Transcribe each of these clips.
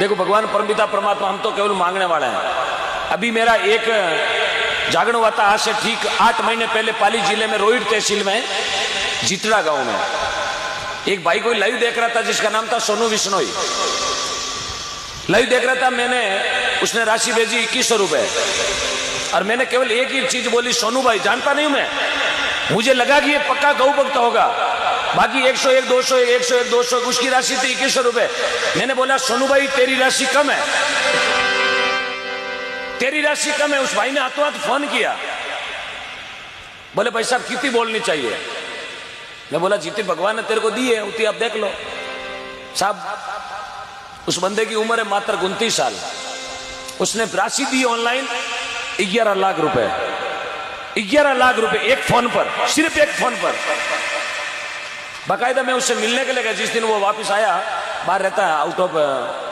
देखो भगवान परमपिता परमात्मा, हम तो केवल मांगने वाले हैं। अभी मेरा एक जागरण हुआ था आज से ठीक 8 महीने पहले पाली जिले में रोहित तहसील में जितड़ा गांव में एक भाई को लाइव देख रहा था जिसका नाम था सोनू विश्नोई। लाइव देख रहा था मैंने, उसने राशि भेजी 2100 रुपए और मैंने केवल एक ही चीज बोली, सोनू भाई जानता नहीं हूं मैं, मुझे लगा कि ये पक्का गौ भक्त होगा। बाकी 101 200 101 200 उसकी राशि थी 2100 रुपए। मैंने बोला सोनू भाई तेरी राशि कम है, तेरी राशि कम है। उस भाई ने हाथों हाथ फोन किया, बोले भाई साहब कितनी बोलनी चाहिए। मैं बोला जितनी भगवान ने तेरे को दी है उतनी आप देख लो। साहब उस बंदे की उम्र है मात्र 29 साल। उसने राशि दी ऑनलाइन 11 लाख रुपए, 11 लाख रुपए एक फोन पर, सिर्फ एक फोन पर। बाकायदा मैं उससे मिलने के लिए गया जिस दिन वो वापस आया, बाहर रहता है आउट ऑफ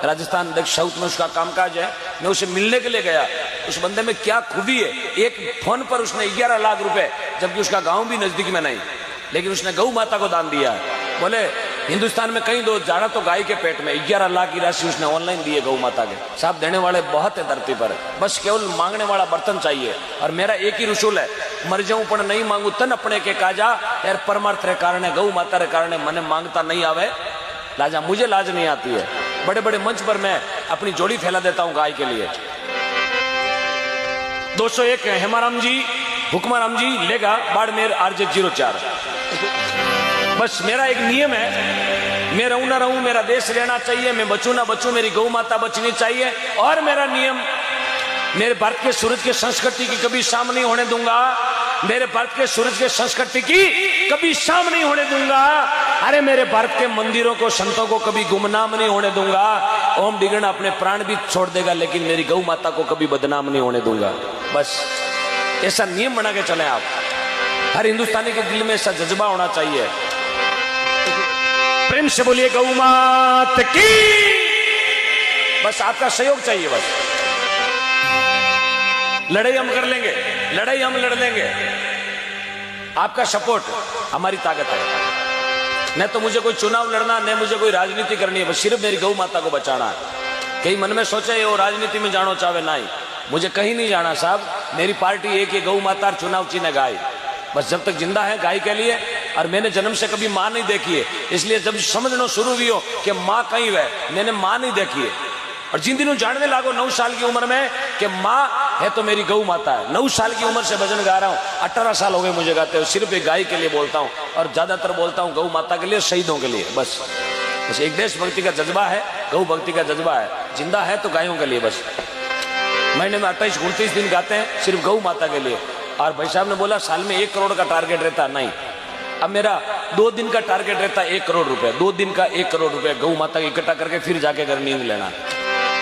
राजस्थान, साउथ में उसका कामकाज है। मैं उसे मिलने के लिए गया। उस बंदे में क्या खूबी है, एक फोन पर उसने 11 लाख रुपए, जबकि उसका गांव भी नजदीक में नहीं, लेकिन उसने गौ माता को दान दिया है। बोले हिंदुस्तान में कहीं दो जाड़ा तो गाय के पेट में, 11 लाख की राशि उसने ऑनलाइन दी है गौ माता के। साहब देने वाले बहुत है धरती पर, बस केवल मांगने वाला बर्तन चाहिए। और मेरा एक ही रसूल है, मर जाऊं पर नहीं मांगू तन अपने के काजा, यार परमार्थ रे कारण है, गौ माता रे कारण है, मने मांगता नहीं आवे लाजा। मुझे लाज नहीं आती है, बड़े बड़े मंच पर मैं अपनी जोड़ी फैला देता हूं गाय के लिए। 201 हेमाराम जी, हुक्माराम जी लेगा बाड़मेर RJ 04। बस मेरा एक नियम है, मैं रहूं ना रहूं, मेरा देश रहना चाहिए, मैं बचूं ना बचूं, मेरी गौ माता बचनी चाहिए। और मेरा नियम, मेरे भारत के सूरज के संस्कृति की कभी शाम नहीं होने दूंगा, मेरे भारत के सूरज के संस्कृति की कभी शाम नहीं होने दूंगा। अरे मेरे भारत के मंदिरों को, संतों को कभी गुमनाम नहीं होने दूंगा। ओम डिगण अपने प्राण भी छोड़ देगा, लेकिन मेरी गौ माता को कभी बदनाम नहीं होने दूंगा। बस ऐसा नियम बना के चले आप। हर हिंदुस्तानी के दिल में ऐसा जज्बा होना चाहिए। प्रेम से बोलिए गौ मात की। बस आपका सहयोग चाहिए। बस लड़ाई हम कर लेंगे, लड़ाई हम लड़ लेंगे, आपका सपोर्ट हमारी ताकत है। न तो मुझे कोई चुनाव लड़ना, न मुझे कोई राजनीति करनी है, बस सिर्फ मेरी गौ माता को बचाना है। कहीं मन में सोचे वो राजनीति में जानो चाहे, नहीं मुझे कहीं नहीं जाना साहब। मेरी पार्टी एक ही, गौ माता, चुनाव चिन्ह गाय। बस जब तक जिंदा है गाय के लिए। और मैंने जन्म से कभी माँ नहीं देखी है, इसलिए जब समझना शुरू हुई हो कि माँ कहीं है, मैंने माँ नहीं देखी है। और जिन दिनों जानने लागो 9 साल की उम्र में कि माँ है तो मेरी गौ माता है। 9 साल की उम्र से भजन गा रहा हूँ, 18 साल हो गए मुझे गाते हुए। सिर्फ एक गाय के लिए बोलता हूँ और ज्यादातर बोलता हूँ गौ माता के लिए, शहीदों के लिए। बस एक देशभक्ति का जज्बा है, गौ भक्ति का जज्बा है। जिंदा है तो गायों के लिए। बस महीने में 28-29 दिन गाते हैं सिर्फ गौ माता के लिए। और भाई साहब ने बोला साल में 1 करोड़ का टारगेट रहता, नहीं, अब मेरा 2 दिन का टारगेट रहता 1 करोड़ रुपए। 2 दिन का 1 करोड़ रुपए गौ माता इकट्ठा करके फिर जाके घर नींद लेना,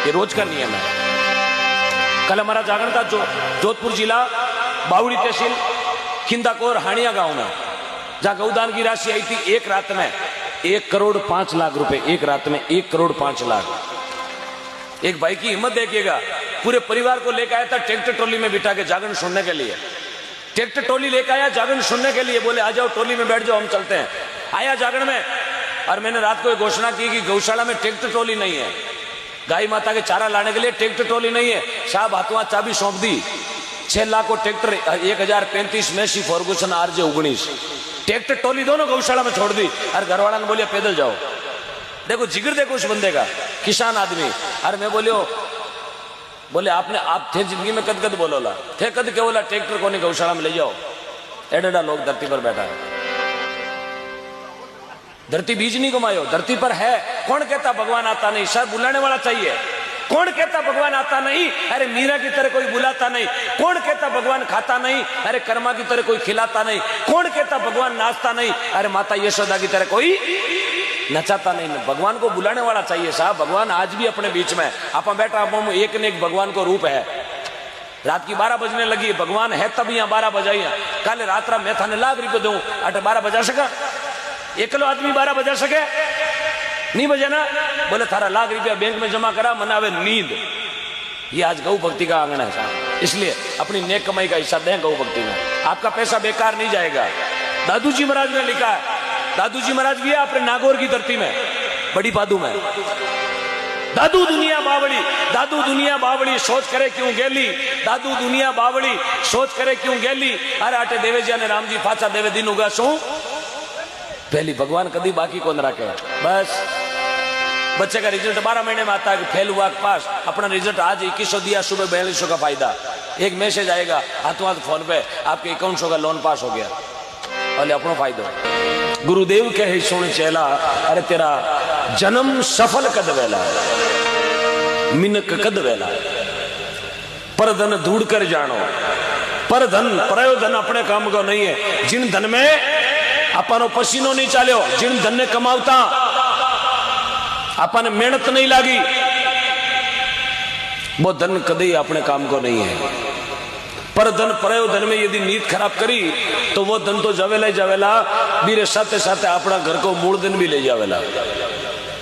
ये रोज का नियम है। कल हमारा जागरण था जोधपुर जिला बावड़ी तहसील खिंदाकोर हानिया गांव में, जहां गौदान की राशि आई थी एक रात में 1 करोड़ 5 लाख रुपए। एक रात में 1 करोड़ 5 लाख। एक भाई की हिम्मत देखिएगा, पूरे परिवार को लेकर आया था ट्रैक्टर ट्रॉली में बिठा के जागरण सुनने के लिए। ट्रैक्टर ट्रॉली लेकर आया जागरण सुनने के लिए, बोले आ जाओ ट्रॉली में बैठ जाओ हम चलते हैं। आया जागरण में, और मैंने रात को घोषणा की कि गौशाला में ट्रैक्टर ट्रॉली नहीं है, गाय माता के चारा लाने के लिए ट्रैक्टर ट्रॉली नहीं है। साहब हाथों हाथ चाबी सौंप दी। 6 लाख को tractor, 1035 Massey Ferguson RJ 19 tractor trolley दोनों गौशाला में छोड़ दी। और घरवाला ने बोलिया पैदल जाओ। देखो जिगर देखो उस बंदे का, किसान आदमी। अरे मैं बोलियो, बोले आप थे जिंदगी में कद कद बोलोला थे, कद क्या बोला ट्रैक्टर को नहीं गौशाला में ले जाओ। एडेडा लोग धरती पर बैठा है, धरती बीज नहीं घुमायो, धरती पर है। कौन कहता भगवान आता नहीं? सर बुलाने वाला चाहिए। कौन कहता भगवान आता नहीं? अरे मीरा की तरह कोई बुलाता नहीं। कौन कहता भगवान खाता नहीं? अरे कर्मा की तरह कोई खिलाता नहीं। कौन कहता भगवान नाचता नहीं? अरे माता यशोदा की तरह कोई नचाता नहीं। भगवान को बुलाने वाला चाहिए साहब। भगवान आज भी अपने बीच में आप बैठा, आप एक न एक भगवान को रूप है। रात की 12 बजने लगी, भगवान है तब यहाँ 12 बजाइया। कल रात मैं थाने लाख रुपये दूं, 12 बजा सका? एकलो आदमी 12 बजा सके? नहीं बजे ना? बोले थारा लाख रुपया बैंक में जमा करा, मनावे नींद। ये आज गौ भक्ति का आंगन है साहब। इसलिए अपनी नेक कमाई का हिस्सा दें गौ भक्ति में, आपका पैसा बेकार नहीं जाएगा। दादू जी महाराज ने लिखा है, दादू जी महाराज भी है अपने नागौर की धरती में, बड़ी पादू में। दादू दुनिया बावड़ी सोच करे क्यों गेली, दादू दुनिया बावड़ी सोच करे क्यों गेली। अरे आटे देवे जी ने राम जी पाचा देवे दिन उगा शू पहली भगवान कदी बाकी कौन रखे। बस बच्चे का रिजल्ट 12 महीने में आता है, फेल हुआ पास, अपना रिजल्ट आज 2100 दिया, सुबह 4200 का फायदा, एक मैसेज आएगा हाथों हाथ फोन पे आपके 5100 का लोन पास हो गया, और अपनो फायदो। गुरुदेव कहे सुन चेला, अरे तेरा जन्म सफल कद वेला, मिनक कद वेला, पर धन ढूंढ कर जानो, पर धन प्रयोधन अपने काम को नहीं है। जिन धन में अपनो पसीनो नहीं चाल्यो, जिन धन ने कमावता अपन मेहनत नहीं लागी, वो धन कभी अपने काम को नहीं है। पर धन प्रयोधन में यदि नीत खराब करी तो वो धन तो जावेला जावेला, मेरे साथे साथे अपना घर को मूल दिन भी ले जावेला।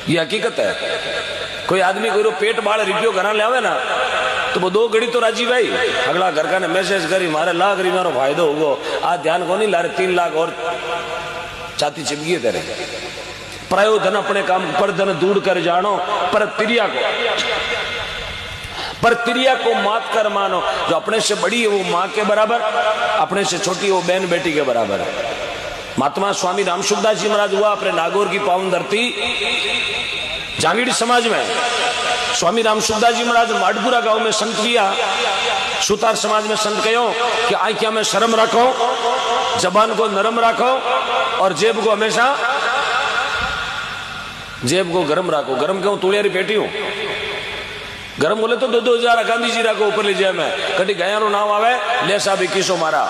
ये हकीकत है। कोई आदमी कोई पेट बाल रुपयो घर ले आवे ना तो वो 2 घड़ी तो राजी भाई, अगला घर का ने मैसेज करी मारे लाख रुपया नो फायदो होगो, आज ध्यान को नहीं ला रहे 3 लाख और छाती चिपकी है तेरे। प्रयोधन अपने काम, पर धन दूर कर जानो, पर तिरिया को मात कर मानो। जो अपने से बड़ी है वो माँ के बराबर, अपने से छोटी वो बहन बेटी के बराबर है। महात्मा स्वामी रामसुखदास जी महाराज हुआ अपने नागौर की पावन धरती जांगीड़ समाज में। स्वामी रामसुखदास जी महाराज माडपुरा गांव में संत किया, सुतार समाज में संत कहो कि आंखिया में शर्म रखो, जबान को नरम रखो और जेब को हमेशा गरम रखो। गरम क्यों? तुड़ियारी पेटी हूं, गरम बोले तो 2-2000 गांधी जी राखो ऊपर ले जाए। मैं कटी गया नो नाम आवे ले साहब 2100 मारा,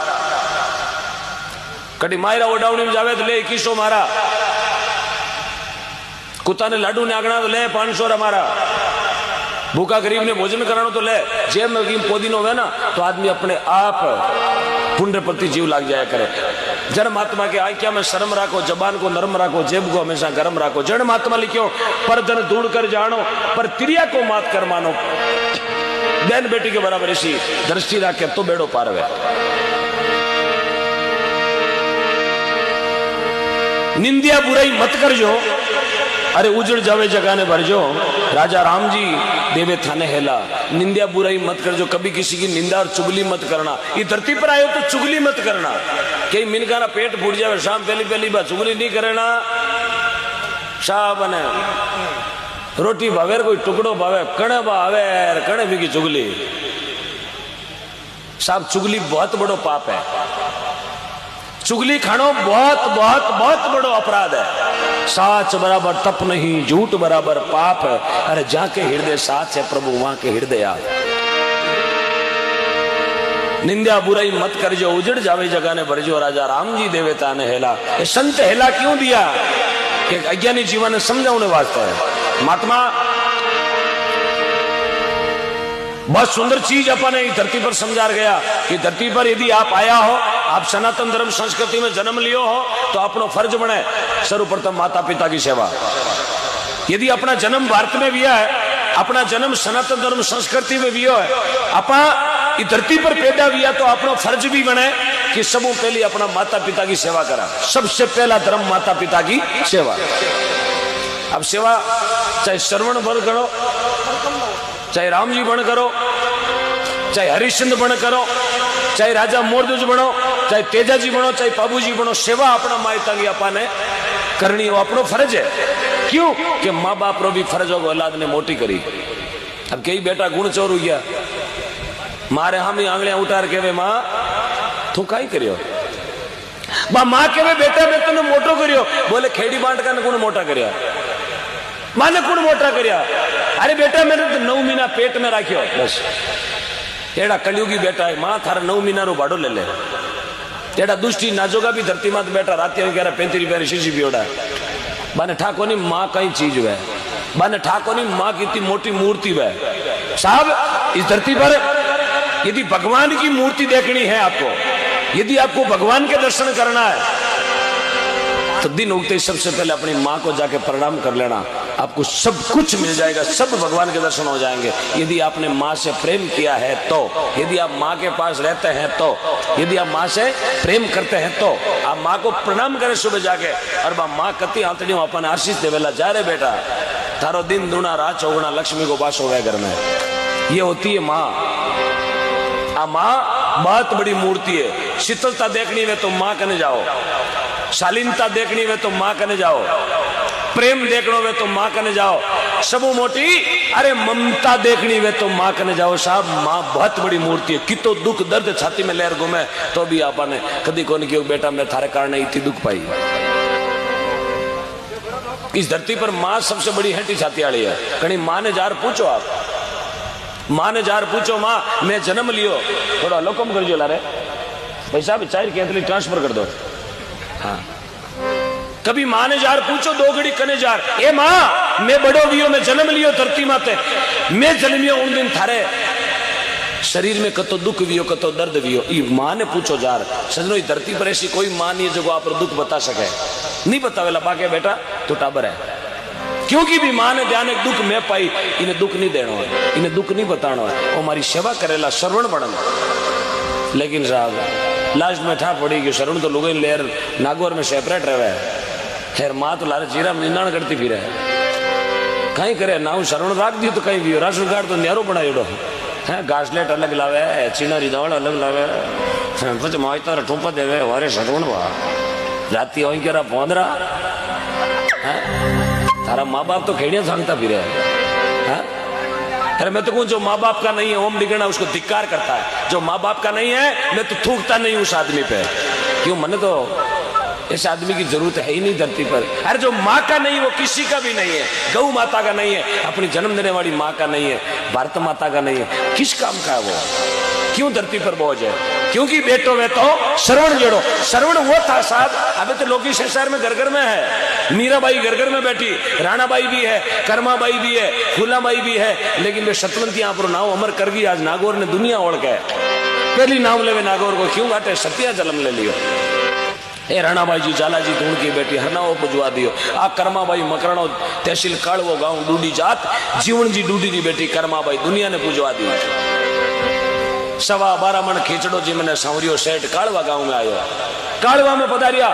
कटी मायरा ओडावणी में जावे तो ले 2100 मारा, कुत्ता ने लाडू ने आगना तो ले 500 हमारा, भूखा गरीब ने भोजन कराना तो ले। जेब में पोदीनो है ना तो आदमी अपने आप पुण्य प्रति जीव लाग जाया करे। जन महात्मा के आज्ञा में शर्म रखो, जबान को नरम रखो, जेब को हमेशा गर्म रखो। जन महात्मा लिखो, पर धन ढूंढ कर जानो, पर तिरिया को मात कर मानो। बहन बेटी के बराबर इसी दृष्टि रखे तो बेड़ो पार है। निंदिया बुराई मत कर जो, अरे उजड़ जावे जगाने भर जो। राजा राम जी देवे थाने हेला, निंदिया बुराई मत कर जो, कभी किसी की निंदा और चुगली मत करना। ये धरती पर आयो तो चुगली मत करना। कई मिनका ना पेट फूट जावे शाम पहली बार चुगली नहीं करना। शाह बने रोटी भावे कोई टुकड़ो भावे, कणे भावे कणे भी की चुगली। साहब चुगली बहुत बड़ो पाप है। चुगली खानो बहुत बहुत बहुत बड़ो अपराध है। साच बराबर तप नहीं, झूठ बराबर पाप है। अरे जाके हृदय साच है प्रभु, वहां के हृदय आप। निंदा बुराई मत कर जो, उजड़ जावे जगाने भर जो। राजा राम जी देवता ने हेला। ये संत हेला क्यों दिया? कि अज्ञानी जीवन ने समझाने वास्ते है। महात्मा बहुत सुंदर चीज अपने धरती पर समझा गया कि धरती पर यदि आप आया हो, आप सनातन धर्म संस्कृति में जन्म लियो हो तो अपनो फर्ज बने सर्वप्रथम माता पिता की सेवा। यदि अपना जन्म भारत में भी है, अपना जन्म सनातन धर्म संस्कृति में भी है, अपना इस धरती पर पैदा हुआ तो अपना फर्ज भी बने कि सबों पहले अपना माता पिता की सेवा करा। सबसे पहला धर्म माता पिता की सेवा। अब सेवा चाहे श्रवण बन करो, चाहे राम जी बन करो, चाहे हरिश्चंद्र बन करो, चाहे राजा मोरदुज बनो, चाहे तेजा जी बनो, चाहे बाबू जी बनो, सेवा अपना माता की अपने करनी हो, अपनो फर्ज है। क्यों? कि माँ बाप रो भी फर्ज हो औलाद ने मोटी करी। अब कई बेटा गुण चोर हो गया, मारे हम ही आंगलियां उतार के वे माँ तू कई करियो, माँ के वे बेटा मैं तुमने मोटो करियो। बोले खेड़ी बांट का कुण मोटा करिया, माँ ने कुण मोटा करिया। अरे बेटा मैंने तो 9 महीना पेट में राखियो, बस एड़ा कलयुगी बेटा है। माँ थारा 9 महीना रो भाड़ो ले ले। एड़ा दुष्टी नाजोगा भी धरती मात बेटा रात 35 रुपया शीशी पियोड़ा। बाने ठाको नहीं माँ कई चीज वह, बाने ठाको नहीं माँ की इतनी मोटी मूर्ति वह। साहब इस धरती पर यदि भगवान की मूर्ति देखनी है आपको, यदि आपको भगवान के दर्शन करना है तो दिन उगते ही सबसे पहले अपनी माँ को जाके प्रणाम कर लेना, आपको सब कुछ मिल जाएगा, सब भगवान के दर्शन हो जाएंगे। यदि आपने माँ से प्रेम किया है तो, यदि आप माँ के पास रहते हैं तो, यदि आप माँ से प्रेम करते हैं तो आप माँ को प्रणाम करें सुबह जाके। और माँ कति आंतड़ियों अपन आशीष देवेला जा रे बेटा थारो दिन दूना रात चौगुना लक्ष्मी को बास होवे घर में। ये होती है माँ। आ माँ बहुत बड़ी मूर्ति है। शीतलता देखनी है तो माँ कने जाओ, शालीनता देखनी है तो माँ कने जाओ, प्रेम देखनो वे तो माँ कने जाओ, सबू मोटी अरे ममता देखनी है तो माँ कने जाओ। साहब माँ बहुत बड़ी मूर्ति है। कितो दुख दर्द छाती में लहर घूमे तो भी आपने कदी कोनी क्यों बेटा मैं थारे कारण इतनी दुख पाई। इस धरती पर माँ सबसे बड़ी हेटी छाती वाली है। कहीं माँ ने जार पूछो, आप माँ ने जार पूछो, माँ मैं जन्म लियो, थोड़ा लोकम कर जो ला रहे भाई साहब चाय के ट्रांसफर कर दो। हाँ कभी माँ ने जार पूछो दो घड़ी कने जार, ए माँ मैं बड़ो वियो मैं जन्म लियो धरती माते, मैं जन्मियो उन दिन थारे शरीर में कतो दुख वियो कतो दर्द वियो। माँ ने पूछो जार। सजनो धरती पर ऐसी कोई माँ नहीं है जो आप दुख बता सके, नहीं बतावेला बाके बेटा तो टाबर है। क्योंकि भी माँ ने ध्यान एक दुख मैं पाई, इन्हें दुख नहीं देना है, इन्हें दुख नहीं बताना है, वो हमारी सेवा करेला श्रवण बढ़न। लेकिन साहब लास्ट में ठा पड़ी कि श्रवण तो लोग लेर नागौर में सेपरेट रहे खैर माँ तो लारे जीरा में निंदाण करती फिर कहीं करे ना श्रवण राख दी तो कहीं भी राशन कार्ड तो न्यारो बनाएड़ो है, घासलेट अलग लावे, चीनारी दावड़ अलग लावे, પછી માયતા ઠોપા દેવે વારે સગવણવા રાતી હોય કે પોંદરા तारा माँ बाप तो खेड़िया सांगता फिरे है। अरे मैं तो कहूँ जो माँ बाप का नहीं है ओम निगणा उसको धिक्कार करता है, जो माँ बाप का नहीं है मैं तो थूकता नहीं उस आदमी पे। क्यों मने तो इस आदमी की जरूरत है ही नहीं धरती पर। अरे जो माँ का नहीं वो किसी का भी नहीं है, गौ माता का नहीं है, अपनी जन्म देने वाली माँ का नहीं है, भारत माता का नहीं है, किस काम का है वो? क्यों धरती पर बोझ है? क्योंकि बेटो में तो श्रवण जोड़ो। श्रवण वो था साहब, अबे तो लोकी संसार में घर घर में है। मीराबाई घर घर में बैठी, राणाबाई भी है, कर्माबाई भी है, फूलाबाई भी है, लेकिन वे सतवंती यहाँ पर नाव अमर कर गई। आज नागौर ने दुनिया ओढ़ के पहली नाम लेवे नागौर को क्यों घाटे सत्या जन्म ले लियो। ए राणाबाई जी झालाजी धूण की बेटी हरनाओ पुजवा दियो। आ कर्माबाई मकराणो तहसील काड़वो गांव डूडी जात जीवन जी डूडी की बेटी कर्माबाई दुनिया ने पुजवा दी। 12.25 मन खींचड़ो जी मैंने सांवरियो सेठ काड़वा गांव में आयो, काड़वा में पधारिया।